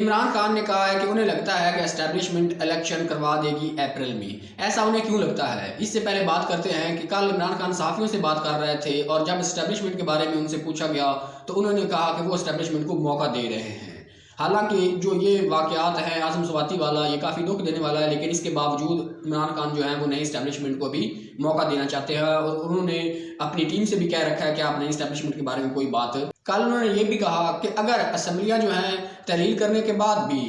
عمران خان نے کہا ہے کہ انہیں لگتا ہے کہ اسٹیبلشمنٹ الیکشن کروا دے گی اپریل میں۔ ایسا انہیں کیوں لگتا ہے؟ اس سے پہلے بات کرتے ہیں کہ کل عمران خان صحافیوں سے بات کر رہے تھے اور جب اسٹیبلشمنٹ کے بارے میں ان سے پوچھا گیا تو انہوں نے کہا کہ وہ اسٹیبلشمنٹ کو موقع دے رہے ہیں۔ حالانکہ جو یہ واقعات ہیں عاصم سواتی والا، یہ کافی دکھ دینے والا ہے، لیکن اس کے باوجود عمران خان جو ہیں وہ نئی اسٹیبلشمنٹ کو بھی موقع دینا چاہتے ہیں اور انہوں نے اپنی ٹیم سے بھی کہہ رکھا ہے کہ آپ نئی اسٹیبلشمنٹ کے بارے میں کوئی بات۔ کل انہوں نے یہ بھی کہا کہ اگر اسمبلیاں جو ہیں تحلیل کرنے کے بعد بھی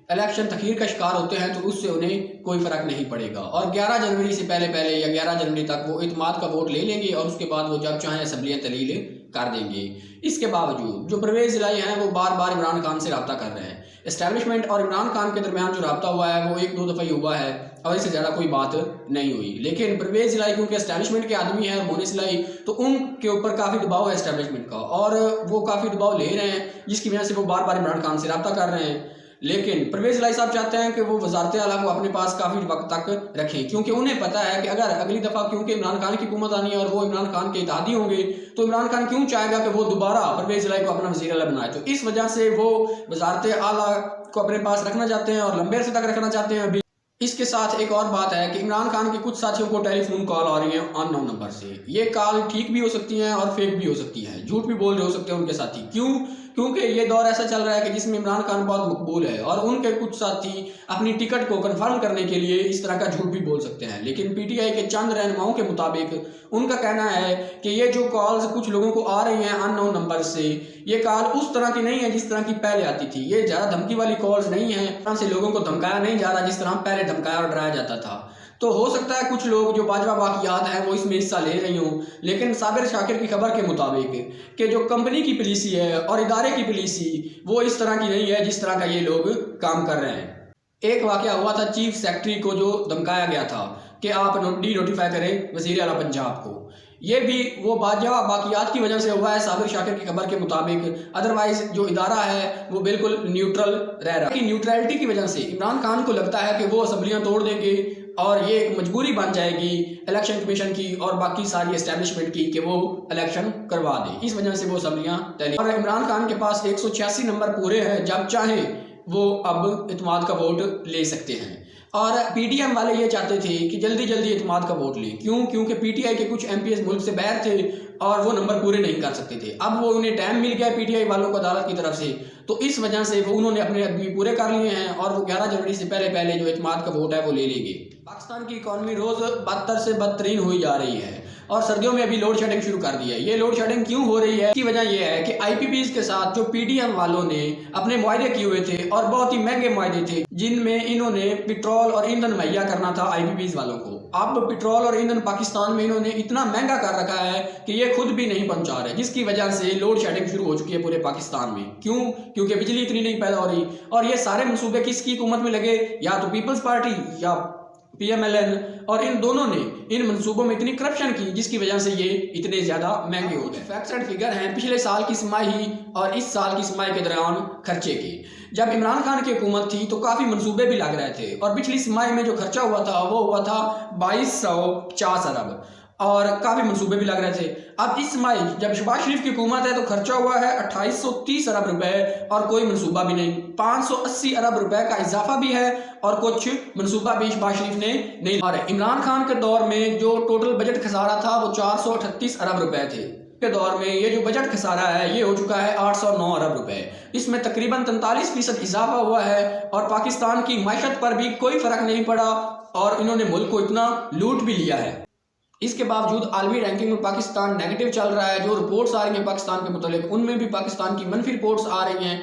الیکشن تخیر کا شکار ہوتے ہیں تو اس سے انہیں کوئی فرق نہیں پڑے گا، اور 11 جنوری سے پہلے یا 11 جنوری تک وہ اعتماد کا ووٹ لے لیں گے اور اس کے بعد وہ جب چاہیں اسمبلیاں تحلیل کر دیں گے۔ اس کے باوجود جو پرویز الہی ہیں وہ بار بار عمران خان سے رابطہ کر رہے ہیں۔ اسٹیبلشمنٹ اور عمران خان کے درمیان جو رابطہ ہوا ہے وہ 1-2 دفعہ ہی ہوا ہے اور اس سے زیادہ کوئی بات نہیں ہوئی، لیکن پرویز الہی کیونکہ اسٹیبلشمنٹ کے آدمی ہیں اور مونس الہی، تو ان کے اوپر کافی دباؤ ہے اسٹیبلشمنٹ کا اور وہ کافی دباؤ لے رہے ہیں، جس کی وجہ سے وہ بار بار عمران خان سے رابطہ کر رہے ہیں۔ لیکن پرویز الہی صاحب چاہتے ہیں کہ وہ وزارت اعلیٰ کو اپنے پاس کافی وقت تک رکھیں، کیونکہ انہیں پتہ ہے کہ اگر اگلی دفعہ کیونکہ عمران خان کی حکومت آنی ہے اور وہ عمران خان کے اتحادی ہوں گے تو عمران خان کیوں چاہے گا کہ وہ دوبارہ پرویز الہی کو اپنا وزیر اعلیٰ بنائے، تو اس وجہ سے وہ وزارت اعلیٰ کو اپنے پاس رکھنا چاہتے ہیں اور لمبے عرصے تک رکھنا چاہتے ہیں۔ اس کے ساتھ ایک اور بات ہے کہ عمران خان کے کچھ ساتھیوں کو ٹیلی فون کال آ رہی ہیں ان نون نمبر سے۔ یہ کال ٹھیک بھی ہو سکتی ہیں اور فیک بھی ہو سکتی ہیں، جھوٹ بھی بول رہے ہو سکتے ہیں ان کے ساتھی۔ کیونکہ یہ دور ایسا چل رہا ہے کہ جس میں عمران خان بہت مقبول ہے اور ان کے کچھ ساتھی اپنی ٹکٹ کو کنفرم کرنے کے لیے اس طرح کا جھوٹ بھی بول سکتے ہیں۔ لیکن پی ٹی آئی کے چند رہنماؤں کے مطابق ان کا کہنا ہے کہ یہ جو کالز کچھ لوگوں کو آ رہی ہیں ان نون نمبر سے، یہ کال اس طرح کی نہیں ہے جس طرح کی پہلے آتی تھی، یہ زیادہ دھمکی والی کالز نہیں ہیں، اس طرح سے لوگوں کو دھمکایا نہیں جا رہا جس طرح پہلے دھمکایا اور ڈرایا جاتا تھا۔ تو ہو سکتا ہے کچھ لوگ جو باجوہ واقعات ہیں وہ اس میں حصہ لے رہی ہوں، لیکن صابر شاکر کی خبر کے مطابق کہ جو کمپنی کی پالیسی ہے اور ادارے کی پالیسی وہ اس طرح کی نہیں ہے جس طرح کا یہ لوگ کام کر رہے ہیں۔ ایک واقعہ ہوا تھا چیف سیکرٹری کو جو دھمکایا گیا تھا کہ آپ ڈی نوٹیفائی کریں وزیر اعلیٰ پنجاب کو، یہ بھی وہ باجوہ واقعات کی وجہ سے ہوا ہے صابر شاکر کی خبر کے مطابق، ادروائز جو ادارہ ہے وہ بالکل نیوٹرل رہ رہا ہے۔ نیوٹرلٹی کی وجہ سے عمران خان کو لگتا ہے کہ وہ اسمبلیاں توڑ دیں گے اور یہ ایک مجبوری بن جائے گی الیکشن کمیشن کی اور باقی ساری اسٹیبلشمنٹ کی کہ وہ الیکشن کروا دے، اس وجہ سے وہ اسمبلیاں تحلیل۔ اور عمران خان کے پاس 186 نمبر پورے ہیں، جب چاہے وہ اب اعتماد کا ووٹ لے سکتے ہیں، اور پی ٹی ایم والے یہ چاہتے تھے کہ جلدی اعتماد کا ووٹ لیں۔ کیونکہ پی ٹی آئی کے کچھ ایم پی ایس ملک سے باہر تھے اور وہ نمبر پورے نہیں کر سکتے تھے، اب وہ انہیں ٹائم مل گیا پی ٹی آئی والوں کو عدالت کی طرف سے، تو اس وجہ سے وہ انہوں نے اپنے آدمی پورے کر لیے ہیں اور وہ 11 جنوری سے پہلے جو اعتماد کا ووٹ ہے وہ لے لیں گے۔ پاکستان کی اکانومی روز بدتر سے بدترین ہوئی جا رہی ہے اور سردیوں میں ابھی لوڈ شیڈنگ شروع کر دی ہے۔ یہ لوڈ شیڈنگ کیوں ہو رہی ہے؟ اس کی وجہ یہ ہے کہ آئی پی پیز کے ساتھ جو پی ڈی ایم والوں نے اپنے معاہدے کیے ہوئے تھے اور بہت ہی مہنگے معاہدے تھے جن میں انہوں نے پیٹرول اور ایندھن مہیا کرنا تھا آئی پی پیز والوں کو، اب پیٹرول اور ایندھن پاکستان میں انہوں نے اتنا مہنگا کر رکھا ہے کہ یہ خود بھی نہیں پہنچا رہے، جس کی وجہ سے لوڈ شیڈنگ شروع ہو چکی ہے پورے پاکستان میں۔ کیونکہ بجلی اتنی نہیں پیدا ہو رہی، اور یہ سارے منصوبے کس کی حکومت میں لگے؟ یا تو پیپلز پارٹی یا پی ایم ایل این، اور ان دونوں نے ان منصوبوں میں اتنی کرپشن کی جس کی وجہ سے یہ اتنے زیادہ مہنگے ہو گئے۔ فیکٹس اینڈ فگر ہیں پچھلے سال کی سمائی اور اس سال کی سمائی کے درمیان خرچے کے۔ جب عمران خان کی حکومت تھی تو کافی منصوبے بھی لگ رہے تھے اور پچھلی سمائی میں جو خرچہ ہوا تھا وہ ہوا تھا 2250 ارب اور کافی منصوبے بھی لگ رہے تھے۔ اب اس سمائی جب شہباز شریف کی حکومت ہے تو خرچہ ہوا ہے 2830 ارب روپے اور کوئی منصوبہ بھی نہیں، 580 ارب روپے کا اضافہ بھی ہے اور کچھ منصوبہ بھی شہباز شریف نے نہیں۔ اور عمران خان کے دور میں جو ٹوٹل بجٹ خسارہ تھا وہ 438 ارب روپے تھے، کے دور میں یہ جو بجٹ خسارہ ہے یہ ہو چکا ہے 809 ارب روپے، اس میں تقریباً 43% اضافہ ہوا ہے اور پاکستان کی معیشت پر بھی کوئی فرق نہیں پڑا اور انہوں نے ملک کو اتنا لوٹ بھی لیا ہے۔ اس کے باوجود عالمی رینکنگ میں پاکستان نیگیٹو چل رہا ہے، جو رپورٹس آ رہی ہیں پاکستان کے متعلق ان میں بھی پاکستان کی منفی رپورٹس آ رہی ہیں